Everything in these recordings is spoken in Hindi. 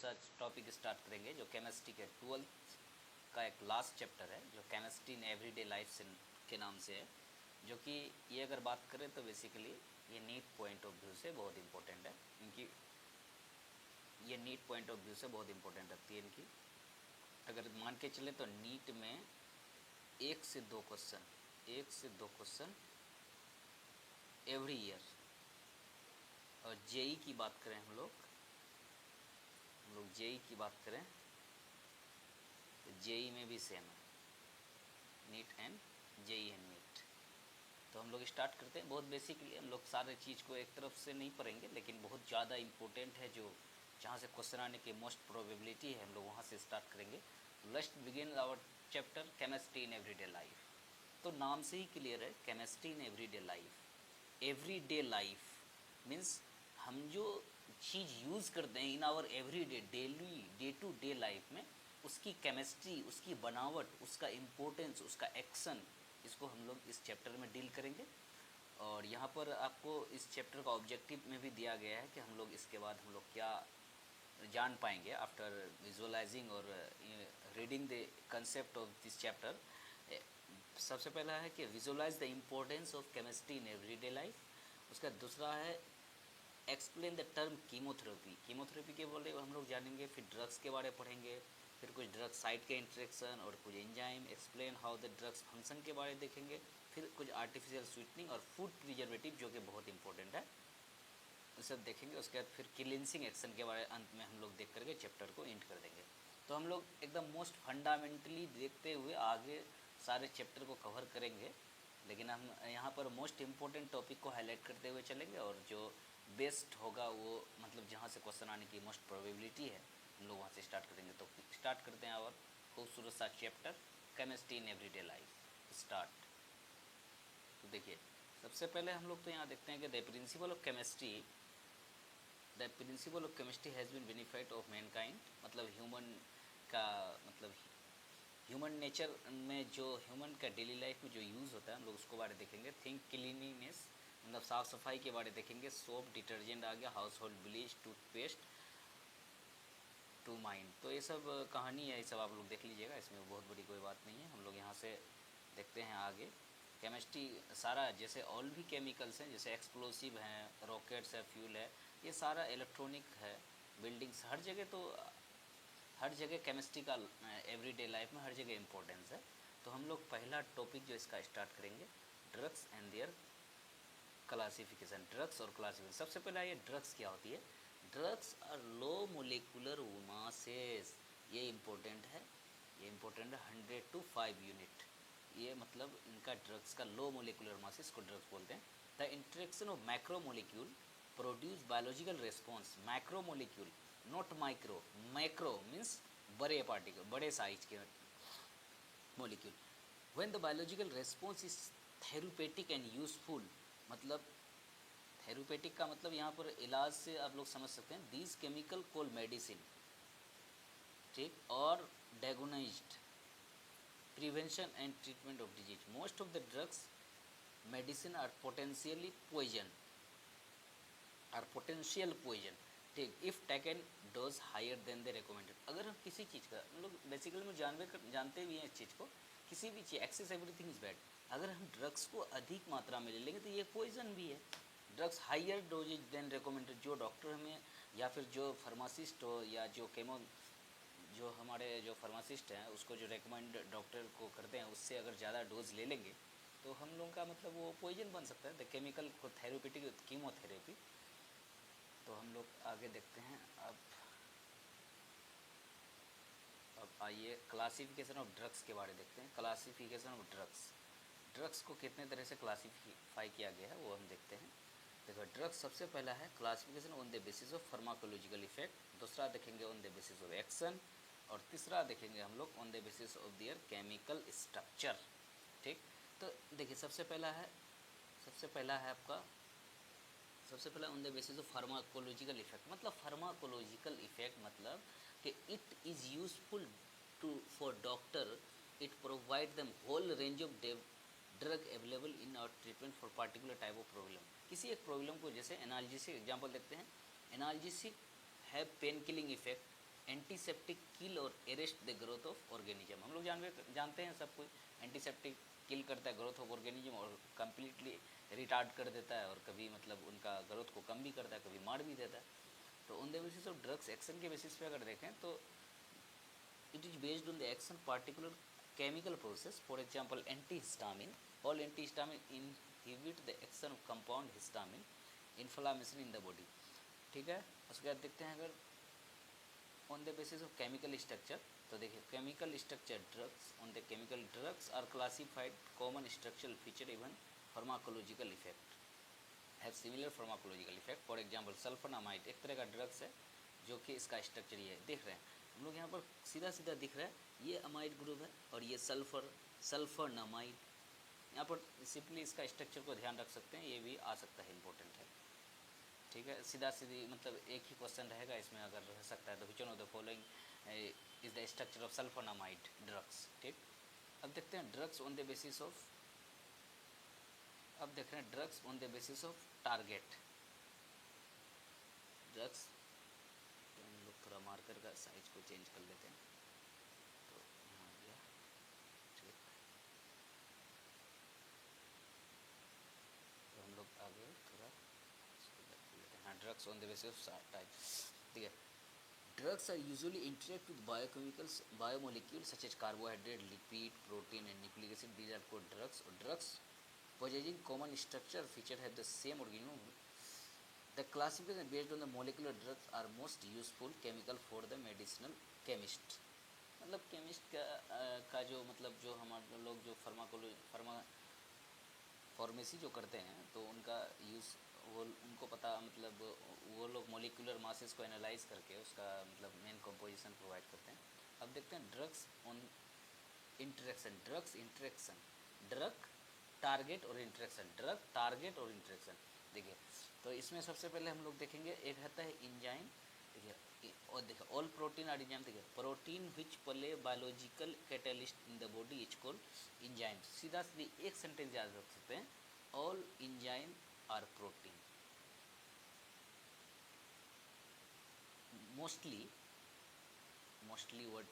सा टॉपिक स्टार्ट करेंगे जो केमिस्ट्री के 12th का एक लास्ट चैप्टर है, जो केमिस्ट्री इन एवरीडे लाइफ के नाम से है। जो कि ये अगर बात करें तो बेसिकली ये नीट पॉइंट ऑफ व्यू से बहुत इम्पोर्टेंट है, क्योंकि ये नीट पॉइंट ऑफ व्यू से बहुत इम्पोर्टेंट रखती है इनकी। अगर मान के चले तो नीट में 1 से 2 क्वेश्चन एवरी ईयर। और जेई की बात करें हम लोग जेई की बात करें तो जेई में भी सेम है, NEET and JEE and NEET. तो हम लोग स्टार्ट करते हैं। बहुत बेसिकली हम लोग सारे चीज़ को एक तरफ से नहीं पढ़ेंगे, लेकिन बहुत ज़्यादा इम्पोर्टेंट है जो जहाँ से क्वेश्चन आने की मोस्ट प्रोबेबिलिटी है, हम लोग वहाँ से स्टार्ट करेंगे। Let's begin our chapter chemistry in everyday life. तो नाम से ही क्लियर है, chemistry in everyday life. Everyday life means हम जो चीज़ यूज़ करते हैं in our everyday daily day to day life में, उसकी केमिस्ट्री, उसकी बनावट, उसका इम्पोर्टेंस, उसका एक्शन, इसको हम लोग इस चैप्टर में डील करेंगे। और यहाँ पर आपको इस चैप्टर का ऑब्जेक्टिव में भी दिया गया है कि हम लोग इसके बाद हम लोग क्या जान पाएंगे आफ्टर विजुअलाइजिंग और reading the concept of this chapter. सबसे पहला है कि visualise the importance of chemistry in everyday life. उसका दूसरा है explain the term chemotherapy. Chemotherapy के बोले हम लोग जानेंगे। फिर ड्रग्स के बारे में पढ़ेंगे, फिर कुछ ड्रग साइट के इंट्रैक्शन और कुछ enzyme, explain how the drugs function के बारे में देखेंगे। फिर कुछ आर्टिफिशियल स्वीटनिंग और फूड प्रिजर्वेटिव जो कि बहुत इंपॉर्टेंट है, ये सब देखेंगे। उसके बाद फिर क्लींसिंग एक्शन के बारे अंत में हम लोग देख करके चैप्टर को एंड कर देंगे। तो हम लोग एकदम मोस्ट फंडामेंटली देखते हुए आगे सारे चैप्टर को कवर करेंगे, लेकिन हम यहाँ पर मोस्ट इम्पोर्टेंट टॉपिक को हाईलाइट करते हुए चलेंगे। और जो बेस्ट होगा वो मतलब जहाँ से क्वेश्चन आने की मोस्ट प्रोबेबिलिटी है, हम लोग वहाँ से स्टार्ट करेंगे। तो स्टार्ट करते हैं और खूबसूरत सा chapter chemistry in everyday life start. तो देखिए, सबसे पहले हम लोग तो यहाँ देखते हैं कि the principle of chemistry has been benefit of mankind. मतलब ह्यूमन का मतलब ह्यूमन नेचर में जो ह्यूमन का डेली लाइफ में जो यूज़ होता है, हम लोग उसको बारे देखेंगे। थिंक क्लीनिनेस मतलब साफ़ सफाई के बारे देखेंगे। सोप, डिटर्जेंट आ गया, household bleach, toothpaste to mind. तो ये सब कहानी है, ये सब आप लोग देख लीजिएगा, इसमें बहुत बड़ी कोई बात नहीं है। हम लोग यहाँ से देखते हैं आगे। केमिस्ट्री सारा जैसे और भी केमिकल्स हैं, जैसे एक्सप्लोसिव हैं, रॉकेट्स है, फ्यूल है, ये सारा इलेक्ट्रॉनिक है, बिल्डिंग्स, हर जगह। तो हर जगह केमिस्ट्री का एवरीडे लाइफ में हर जगह इम्पोर्टेंस है। तो हम लोग पहला टॉपिक जो इसका स्टार्ट करेंगे, drugs and their classification. Drugs और क्लासिफिकेशन। सबसे पहला ये ड्रग्स क्या होती है। Drugs are low molecular masses. ये इम्पोर्टेंट है, 100 to 5 यूनिट। ये मतलब इनका ड्रग्स का लो मोलिकुलर मासेस को ड्रग्स बोलते हैं। The interaction of macro molecule produce biological response. Macro molecule, not micro. Macro means बड़े पार्टिकल, बड़े साइज के molecule. When the biological response is therapeutic and useful. मतलब थेरेपेटिक का मतलब यहाँ पर इलाज से आप लोग समझ सकते हैं। दीज केमिकल कॉल मेडिसिन, ठीक, और diagnosed prevention and treatment of disease. Most of the drugs medicine are potential poison, ठीक, if taken dose higher than the recommended. अगर हम किसी चीज़ का, हम लोग बेसिकली में जानते भी हैं इस चीज़ को, किसी भी चीज़, एक्सेस एवरीथिंग इज़ बैड। अगर हम ड्रग्स को अधिक मात्रा में ले लेंगे तो ये पॉइजन भी है। Drugs higher doses than recommended, जो डॉक्टर हमें या फिर जो फार्मासिस्ट हो या जो हमारे जो फार्मासिस्ट हैं उसको जो रेकमेंड डॉक्टर को करते हैं, उससे अगर ज़्यादा डोज ले लेंगे तो हम लोग का मतलब वो पॉइजन बन सकता है। द केमिकल को थेरेपेटिक कीमोथेरेपी। तो हम लोग आगे देखते हैं। अब आइए क्लासिफिकेशन ऑफ ड्रग्स के बारे में देखते हैं। क्लासिफिकेशन ऑफ ड्रग्स को कितने तरह से क्लासीफाई किया गया है वो हम देखते हैं। देखो, ड्रग्स सबसे पहला है classification on the basis of pharmacological effect. दूसरा देखेंगे on the basis of action. और तीसरा देखेंगे हम लोग on the basis of their chemical structure, ठीक। तो देखिए, सबसे पहला on the basis of pharmacological effect. मतलब फार्माकोलॉजिकल इफेक्ट मतलब कि it is useful for doctor, it provide them whole range of drug available in our treatment for particular type of problem. किसी एक प्रॉब्लम को, जैसे एनाल्जेसिक एग्जांपल देखते हैं। Analgesic have pain killing effect, antiseptic kill और arrest the growth of organism. हम लोग जानते हैं सब कुछ, एंटीसेप्टिक किल करता है ग्रोथ ऑफ ऑर्गेनिज्म और कम्प्लीटली रिटार्ड कर देता है, और कभी मतलब उनका ग्रोथ को कम भी करता है, कभी मार भी देता है। तो on the basis of drugs action के बेसिस पे अगर देखें तो it is based on the action particular chemical process, for example antihistamine, all antihistamine inhibit the action of compound histamine inflammation in the body, ठीक है। उसके बाद देखते हैं अगर on the basis of chemical structure, तो देखिए chemical structure drugs, on the chemical drugs are classified common structural feature even pharmacological effect have similar pharmacological effect. For example sulphonamide एक तरह का ड्रग्स है जो कि इसका स्ट्रक्चर ये है, देख रहे हैं हम लोग यहाँ पर सीधा सीधा दिख रहा है, ये अमाइड ग्रुप है और ये सल्फरनामाइड। यहाँ पर सिंपली इसका स्ट्रक्चर को ध्यान रख सकते हैं, ये भी आ सकता है, इम्पोर्टेंट है, ठीक है। सीधा सीधी मतलब एक ही क्वेश्चन रहेगा इसमें अगर रह सकता है तो which one of the following is the structure of sulphonamide drugs, ठीक। अब देखते हैं drugs on the basis of, अब देख रहे हैं drugs on the basis of target drugs. हम लोग थोड़ा मार्कर का साइज को चेंज कर लेते हैं, तो यहाँ आ गया, ठीक। तो हम लोग आगे थोड़ा इसको रख लेते हैं। हाँ, drugs on the basis of type, ठीक है। Drugs are usually interact with biochemicals biomolecules such as carbohydrate, lipid, protein and nucleic acid, these are called drugs. और drugs possessing common structure feature have the same organism. The classification based on the molecular drugs are most useful chemical for the medicinal chemist। मतलब केमिस्ट का जो मतलब जो हमारे लोग जो फार्मेसी जो करते हैं तो उनका यूज़ वो उनको पता, मतलब वो लोग मोलिकुलर मासेस को एनालाइज करके उसका मतलब मेन कंपोजिशन प्रोवाइड करते हैं। अब देखते हैं drugs on interaction, drugs interaction, drug target और इंटरेक्शन, ड्रग टारगेट और इंटरेक्शन। देखिए तो इसमें सबसे पहले हम लोग देखेंगे, एक रहता है इंजाइम, देखिए, और देखिए ऑल प्रोटीन आर इंजाइम, देखिए protein which play biological catalyst in the body is called enzyme. सीधा सीधी एक सेंटेंस याद रख सकते हैं, all enzyme are protein. Mostly word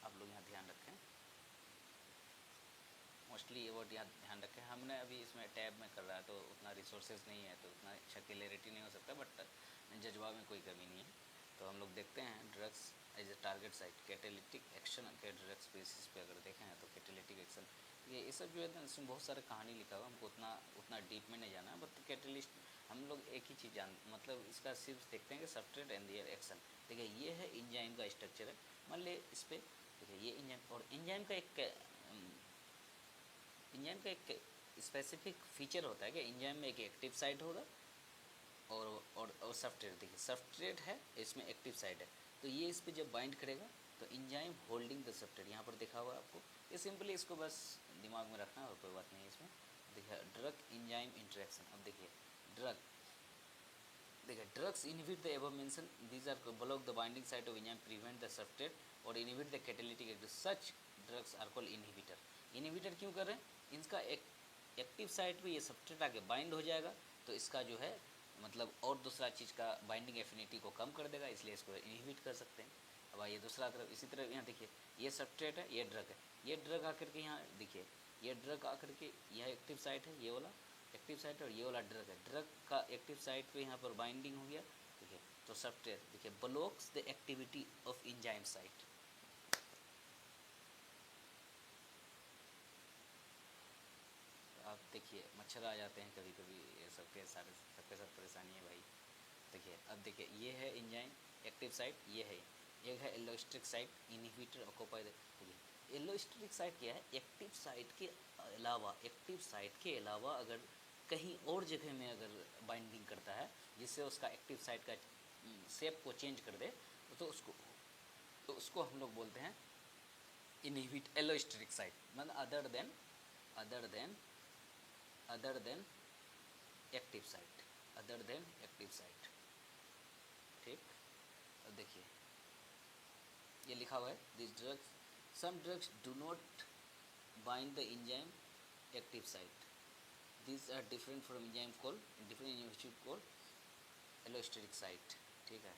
आप लोग यहाँ ध्यान रखें, मोस्टली ये वर्ड यहाँ ध्यान रखें। हमने अभी इसमें टैब में कर रहा है तो उतना रिसोर्सेज नहीं है, तो उतना अच्छा क्लियरिटी नहीं हो सकता, बट जज्बा में कोई कमी नहीं है। तो हम लोग देखते हैं drugs as a target site, catalytic action के ड्रग्स बेसिस पे अगर देखें हैं तो कैटेलिटिक एक्शन, ये सब जो है ना इसमें बहुत सारे कहानी लिखा हुआ, हमको उतना डीप में नहीं जाना है, बट कैटेलिस्ट हम लोग एक ही चीज़ मतलब इसका सिर्फ देखते हैं कि सबस्ट्रेट एंड देयर एक्शन। देखिए ये है इंजाइम का स्ट्रक्चर है, मान ली इस पर देखिए ये इंजाइम, और इंजाइम का एक स्पेसिफिक फीचर होता है कि इंजाइम में एक एक्टिव साइट होगा और सबस्ट्रेट, देखिए सबस्ट्रेट है इसमें एक्टिव साइट है, तो ये इस पर जब बाइंड करेगा तो इंजाइम होल्डिंग द सबस्ट्रेट, यहाँ पर देखा हुआ आपको, ये सिंपली इसको बस दिमाग में रखना और कोई बात नहीं है इसमें। देखिए ड्रग इंजाइम इंटरेक्शन, अब देखिए drugs inhibit the above mention, these are block the binding site of enzyme, prevent the substrate और inhibit the catalytic activity, such drugs are called inhibitor. Inhibitor क्यों कर रहे हैं, इसका एक एक्टिव साइट पे ये सबस्ट्रेट आके बाइंड हो जाएगा, तो इसका जो है मतलब और दूसरा चीज़ का बाइंडिंग एफिनिटी को कम कर देगा, इसलिए इसको इनहिबिट कर सकते हैं। अब आइए दूसरा तरफ, इसी तरह यहाँ देखिए ये सबस्ट्रेट है, ये ड्रग है, ये ड्रग आकर के यहाँ देखिए ये ड्रग आकर के यह एक्टिव साइट है, ये वाला एक्टिव साइट और ये वाला ड्रग है, ड्रग का एक्टिव साइट पे यहाँ पर बाइंडिंग हो गया, ठीक है। तो सबस्ट्रेट देखिए blocks the activity of enzyme site. आप देखिए मच्छर आ जाते हैं कभी कभी, ये सबके साथ परेशानी है भाई। देखिए अब देखिए ये है इंजाइम एक्टिव साइट, ये है एक है एलोस्ट्रिक साइट, इनहिबिटर ऑक्यूपाई। देखिए एलोस्ट्रिक साइट क्या है, एक्टिव साइट के अलावा अगर कहीं और जगह में अगर बाइंडिंग करता है जिससे उसका एक्टिव साइट का शेप को चेंज कर दे, तो उसको हम लोग बोलते हैं इनहिबिट एलोस्ट्रिक साइट, मतलब अदर देन एक्टिव साइट, ठीक। अब देखिए ये लिखा हुआ है, this drugs some drugs do not bind the enzyme active site, this are different from enzyme called allosteric site, ठीक है।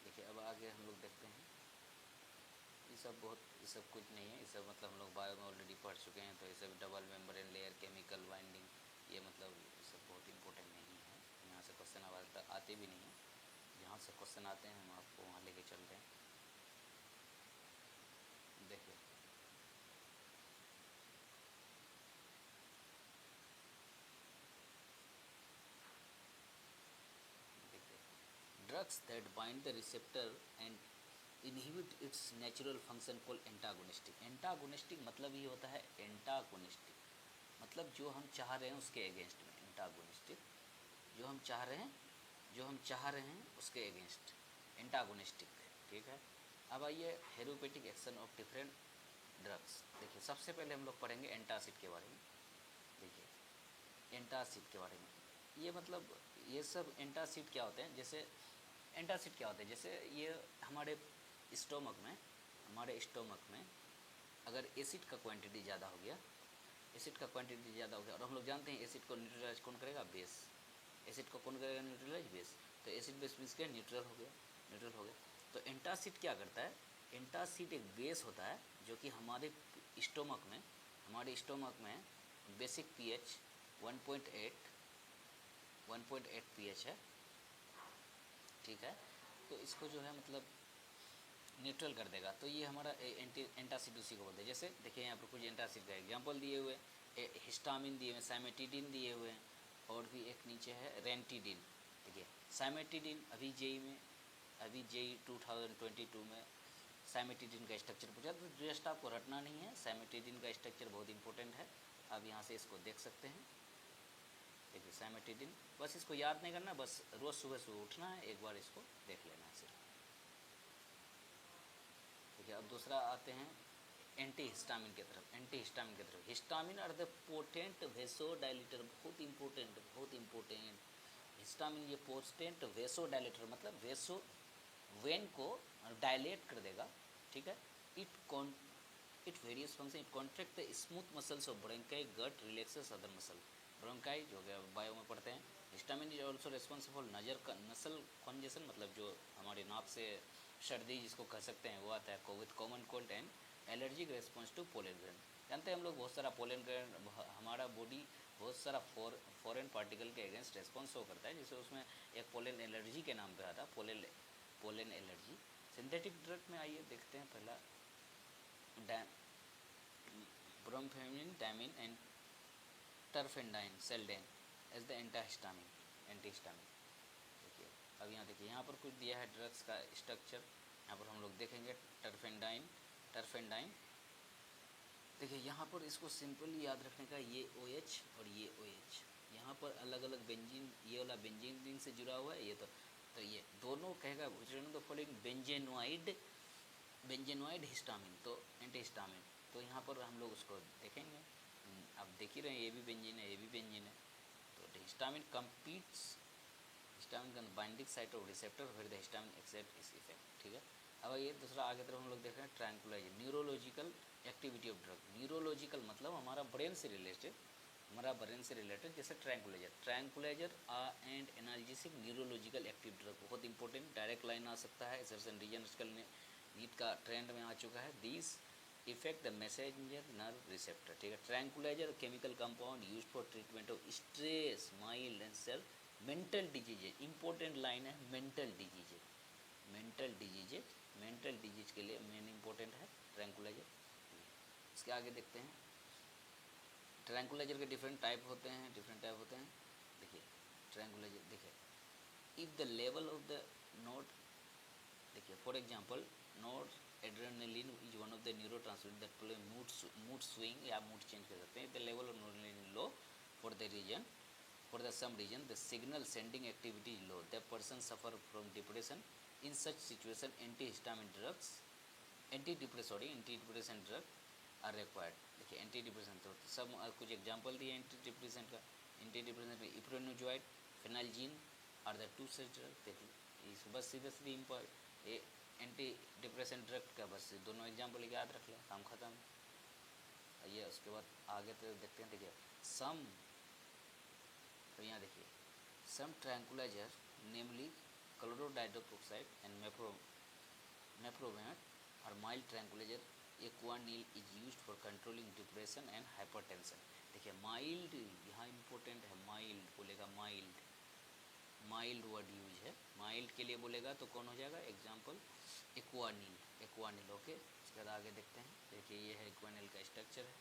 देखिए अब आगे हम लोग देखते हैं, ये सब कुछ नहीं है, ये सब मतलब हम लोग बायो में ऑलरेडी पढ़ चुके हैं। तो ये सब double membrane layer, chemical binding, ये मतलब ये सब बहुत इंपॉर्टेंट नहीं है। यहाँ से क्वेश्चन आते भी नहीं है, जहाँ से क्वेश्चन आते हैं हम आपको वहाँ लेके चलते हैं। देखिए drugs that bind the receptor and inhibit its natural function called antagonistic। antagonistic मतलब ये होता है antagonistic, मतलब जो हम चाह रहे हैं उसके अगेंस्ट में। antagonistic जो हम चाह रहे हैं उसके अगेंस्ट, एंटागोनिस्टिक। ठीक है, अब आइए हेरोपेटिक एक्शन ऑफ डिफरेंट ड्रग्स। देखिए सबसे पहले हम लोग पढ़ेंगे एंटासिड के बारे में। देखिए एंटासिड के बारे में, ये मतलब ये सब एंटासिड क्या होते हैं, जैसे एंटासिड क्या होते हैं, जैसे ये हमारे स्टोमक में अगर एसिड का क्वांटिटी ज़्यादा हो गया, और हम लोग जानते हैं एसिड को न्यूट्रलाइज कौन करेगा, बेस। एसिड को कौन करेगा, न्यूट्रलाइज, बेस। तो एसिड बेस मीन्स क्या, न्यूट्रल हो गया। तो एंटासिड क्या करता है, एंटासिड एक बेस होता है जो कि हमारे स्टोमक में बेसिक पीएच 1.8 पीएच है। ठीक है, तो इसको जो है मतलब न्यूट्रल कर देगा। तो ये हमारा एंटासिड उसी को बोलते हैं। जैसे देखिए यहाँ पर कुछ एंटासिड का एग्जांपल दिए हुए, हिस्टामिन दिए हुए, साइमेटिडिन दिए हुए हैं, और भी एक नीचे है रेंटिडिन। देखिए साइमेटिडिन अभी जेई 2022 में साइमेटिडिन का स्ट्रक्चर पूछा, तो जस्ट आपको रटना नहीं है, साइमेटिडिन का स्ट्रक्चर बहुत इंपॉर्टेंट है। आप यहाँ से इसको देख सकते हैं। देखिए साइमेटिडिन, बस इसको याद नहीं करना, बस रोज़ सुबह उठना है, एक बार इसको देख लेना है सिर्फ। देखिए अब दूसरा आते हैं एंटी हिस्टामिन की तरफ। Histamine are the potent vasodilator, बहुत इंपॉर्टेंट। हिस्टामिन ये पोटेंट वेसोडाइलेटर, मतलब वेन को डायलेट कर देगा। ठीक है, it various function, it contract the smooth muscles of bronchi, gut, relaxes other muscle. Bronchi जो कि बायो में पढ़ते हैं। Histamine is also responsible nasal congestion, मतलब जो हमारे नाक से सर्दी जिसको कह सकते हैं वो आता है, with common cold and allergic response to pollen grain. जानते हैं हम लोग बहुत सारा पोलन ग्रेन, हमारा बॉडी बहुत सारा फॉरेन पार्टिकल के अगेंस्ट रेस्पॉन्स शो करता है, जिसे उसमें एक पोलन एलर्जी के नाम पे आता है, पोलन एलर्जी। सिंथेटिक ड्रग में आइए देखते हैं पहला brompheniramine, Dimetapp and terfenadine, Seldane as the antihistamine. देखिए अब यहाँ देखिए, यहाँ पर कुछ दिया है ड्रग्स का स्ट्रक्चर। यहाँ पर हम लोग देखेंगे टर्फेंडाइन। देखिए यहाँ पर इसको सिंपली याद रखने का, ये OH और ये OH, यहाँ पर अलग अलग बेंजीन, ये वाला बेंजीन रिंग से जुड़ा हुआ है, ये तो ये दोनों कहेगा तो फॉलोइंग बेंजेनॉइड हिस्टामिन, तो एंटीहिस्टामिन। तो यहाँ पर हम लोग उसको देखेंगे, आप देख ही रहे हैं, ये भी बेंजीन है, ये भी बेंजीन है। तो हिस्टामिन कम्पीट्स, हिस्टामिन का बाइंडिंग साइट ऑफ रिसेप्टर फिर द हिस्टामिन एक्सेप्ट इस इफेक्ट। ठीक है, अब ये दूसरा आगे तरफ हम लोग देख रहे हैं tranquilliser, neurological activity of drug. Neurological मतलब हमारा ब्रेन से रिलेटेड, जैसे tranquilliser and analgesic neurological active drug, बहुत इंपॉर्टेंट। डायरेक्ट लाइन आ सकता है, सर्जन रीजन आजकल नीट का ट्रेंड में आ चुका है। This effect the messenger nerve receptor. ठीक है, tranquilliser chemical compound use for treatment of stress, mild and self mental disease. Important line है, मेंटल डिजीज के लिए मेन इंपॉर्टेंट है ट्रैंकुलाइजर। इसके आगे देखते हैं, ट्रैंकुलाइजर के डिफरेंट टाइप होते हैं। देखिए ट्रैंकुलाइजर, देखिए if the level of the nor, देखिए for example noradrenaline is one of the neurotransmitter that play mood swing या मूड चेंज कर सकते हैं। द लेवल ऑफ नोरेलिन low for the some reason the signal sending activity is low, the person suffer from depression. In such situation anti depression drug are required. देखिए एंटी डिप्रेशन तो सब कुछ एग्जांपल दिए एंटी डिप्रेशन का। एंटी डिप्रेशन में iproniazid, phenelzine are the two such drug. देखिए इस बस सीधे ये एंटी डिप्रेशन ड्रग का बस दोनों एग्जांपल याद रख लें, काम खत्म। ये उसके बाद आगे तो देखते हैं। देखिए तो यहाँ देखिए some tranquilizer namely chlorodiazoxide and meprobamate are mild tranquilizer. Equanil is used for controlling depression and hypertension. देखिए माइल्ड यहाँ इम्पोर्टेंट है, माइल्ड बोलेगा, माइल्ड माइल्ड वर्ड यूज है, माइल्ड के लिए बोलेगा तो कौन हो जाएगा एग्जाम्पल एक्वानिल, एक्वानिल। ओके, उसके बाद आगे देखते हैं। देखिए ये है एक्वानिल का स्ट्रक्चर है।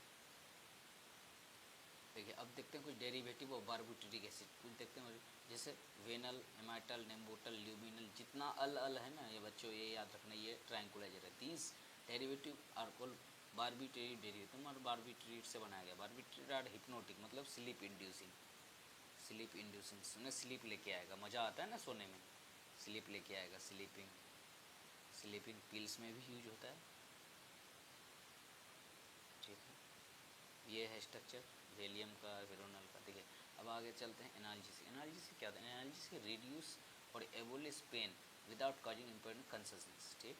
देखिए अब देखते हैं कुछ डेरिवेटिव ऑफ बारबुटेरिक एसिड, कुछ देखते हैं जैसे वेनल, एमाइटल, नेम्बोटल, ल्यूमिनल, जितना अल है ना ये बच्चों ये याद रखना, ये ट्रायंकुलाइजर है। 30 डेरिवेटिव आर कॉल्ड बारबिट्रेट डेरिवेटिव, और बारबिट्रेट से बनाया गया। बारबिट्रेट आर हिप्नोटिक मतलब स्लीप इंड्यूसिंग, स्लीप इंड्यूसिंग, सुने स्लीप लेके आएगा, मज़ा आता है ना सोने में, स्लीप लेके आएगा, स्लीपिंग, स्लीपिंग पिल्स में भी यूज होता है। ठीक है, ये है स्ट्रक्चर वेलियम का, वेरोनल का। ठीक है, अब आगे चलते हैं एनाल्जेसिक। एनाल्जेसिक क्या होता है? एनाल्जेसिक रिड्यूस और abolish pain without causing important consciousness. ठीक,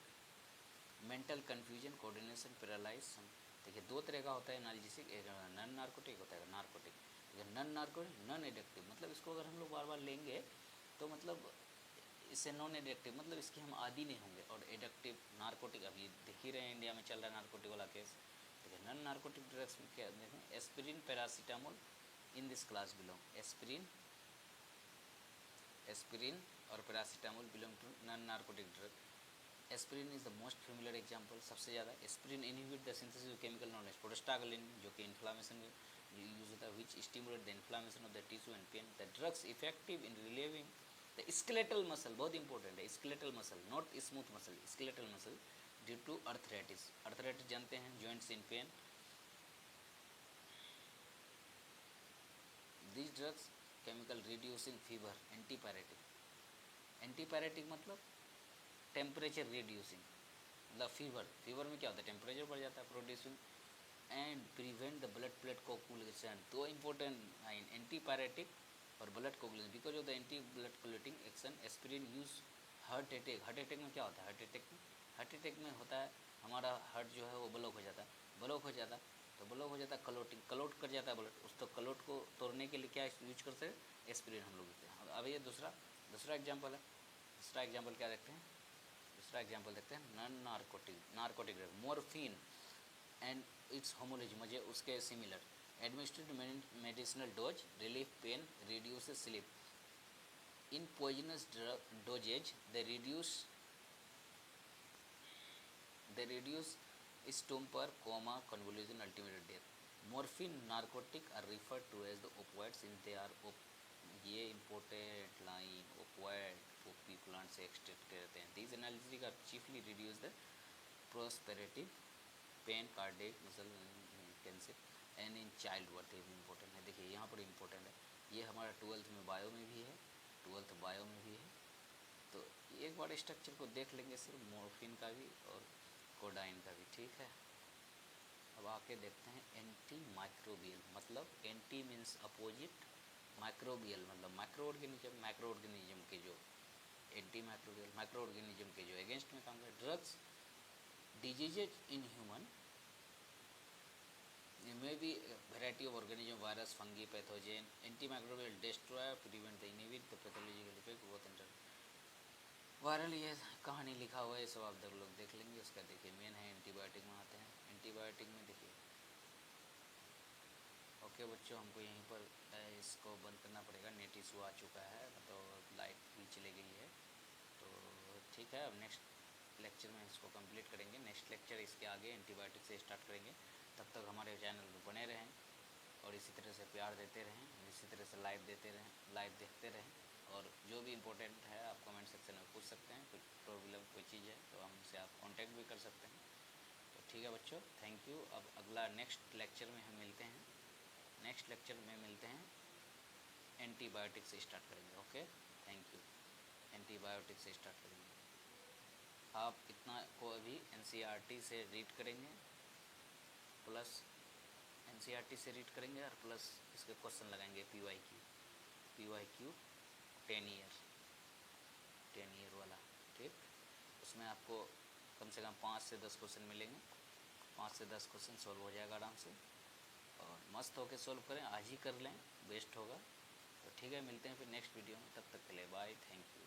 मेंटल कन्फ्यूजन, कोऑर्डिनेशन, पैरालाइज। देखिए दो तरह का होता है एनाल्जेसिक, एक नॉन नार्कोटिक होता है, narcotic. Non narcotic, non addictive, मतलब इसको अगर हम लोग बार बार लेंगे तो मतलब इससे नॉन एडिक्टिव मतलब इसके हम आदी नहीं होंगे। और एडिक्टिव नार्कोटिक, अभी देख ही रहे हैं इंडिया में चल रहा है नार्कोटिक वाला केस। देखिए नॉन नार्कोटिक ड्रग्स में क्या देखें, aspirin, paracetamol in this class belong. Aspirin, aspirin और paracetamol belong to non narcotic drug. Aspirin is the most familiar example, सबसे ज़्यादा। Aspirin inhibit the synthesis of chemical known as prostaglandin, जो कि इन्फ्लामेशन में यूज होता है, which stimulate the inflammation of the tissue and pain. The drugs effective in relieving the skeletal muscle, बहुत इंपॉर्टेंट है, skeletal muscle, not smooth muscle, skeletal muscle, due to arthritis. Arthritis जानते हैं, joints in pain. These drugs chemical reducing fever, antipyretic, antipyretic मतलब टेम्परेचर रिड्यूसिंग, मतलब फीवर, फीवर में क्या होता है टेम्परेचर बढ़ जाता है, producing and prevent the blood plate coagulation. तो इम्पोर्टेंट लाइन एंटीपायरेटिक और blood coagulation, because of the anti blood coagulating action. Aspirin use heart attack, heart attack में क्या होता है, हार्ट अटैक में होता है हमारा हार्ट जो है वो ब्लॉक हो जाता है, ब्लॉक हो जाता है तो ब्लॉक हो जाता है, क्लोटिंग, क्लोट कर जाता है ब्लड, उस तो क्लोट को तोड़ने के लिए क्या यूज करते हैं, एस्पिरिन हम लोग देते हैं। अब ये दूसरा एग्जाम्पल है, दूसरा एग्जाम्पल क्या देखते हैं, दूसरा एग्जाम्पल देखते हैं non narcotic drug, morphine and its homology, मुझे उसके similar. Administered medicinal dose, relief pain, reduce sleep. In poisonous doses they reduce stupor, coma, convolution, ultimate death. Morphine narcotic are refer to as the opioids in they are, ये important line, opioid poppy plant से एक्सट्रैक्ट करते हैं। These analgesic are chiefly reduce the postoperative pain, cardiac, muscle cancer and in child birth, ये भी इम्पोर्टेंट है। देखिए यहाँ पर इम्पोर्टेंट है, ये हमारा 12th में बायो में भी है, 12th बायो में भी है। तो एक बार स्ट्रक्चर को देख लेंगे सिर्फ मोरफिन का भी और कोडाइन का भी। ठीक है, अब आके देखते हैं एंटी माइक्रोबियल, मतलब एंटी मीन्स अपोजिट, माइक्रोबियल मतलब माइक्रो ऑर्गेनिज्म के जो एंटी माइक्रोबियल, माइक्रो ऑर्गेनिज्म के जो अगेंस्ट में काम करे। Drugs diseases in human may be a variety of organism, virus, fungi, pathogen. Antimicrobial destroy, prevent the inhibit the pathological effect both in viral, ये कहानी लिखा हुआ है, सब आप लोग देख लेंगे। उसका देखिए मेन है एंटीबायोटिक में आते हैं। एंटीबायोटिक में देखिए, ओके बच्चों हमको यहीं पर इसको बंद करना पड़ेगा, नेट इशू आ चुका है, मतलब लाइट भी चली गई है। तो ठीक है, अब नेक्स्ट लेक्चर में इसको कंप्लीट करेंगे। नेक्स्ट लेक्चर इसके आगे एंटीबायोटिक से स्टार्ट करेंगे। तब तक हमारे चैनल पर बने रहें और इसी तरह से प्यार देते रहें, इसी तरह से लाइव देखते रहें। और जो भी इम्पोर्टेंट है आप कमेंट सेक्शन में पूछ सकते हैं, कुछ प्रॉब्लम कोई चीज़ है तो हमसे आप कांटेक्ट भी कर सकते हैं। तो ठीक है बच्चों, थैंक यू। अब अगला नेक्स्ट लेक्चर में हम मिलते हैं, नेक्स्ट लेक्चर में मिलते हैं, एंटीबायोटिक से स्टार्ट करेंगे। Okay, thank you. एंटीबायोटिक से स्टार्ट करेंगे। आप इतना को अभी NCERT से रीड करेंगे, प्लस NCERT से रीड करेंगे और प्लस इसके क्वेश्चन लगाएंगे PYQ 10 ईयर वाला। ठीक, उसमें आपको कम से कम 5 से 10 क्वेश्चन मिलेंगे, 5 से 10 क्वेश्चन सॉल्व हो जाएगा आराम से, और मस्त होकर सॉल्व करें, आज ही कर लें, बेस्ट होगा। तो ठीक है, मिलते हैं फिर नेक्स्ट वीडियो में, तब तक के लिए बाय, थैंक यू।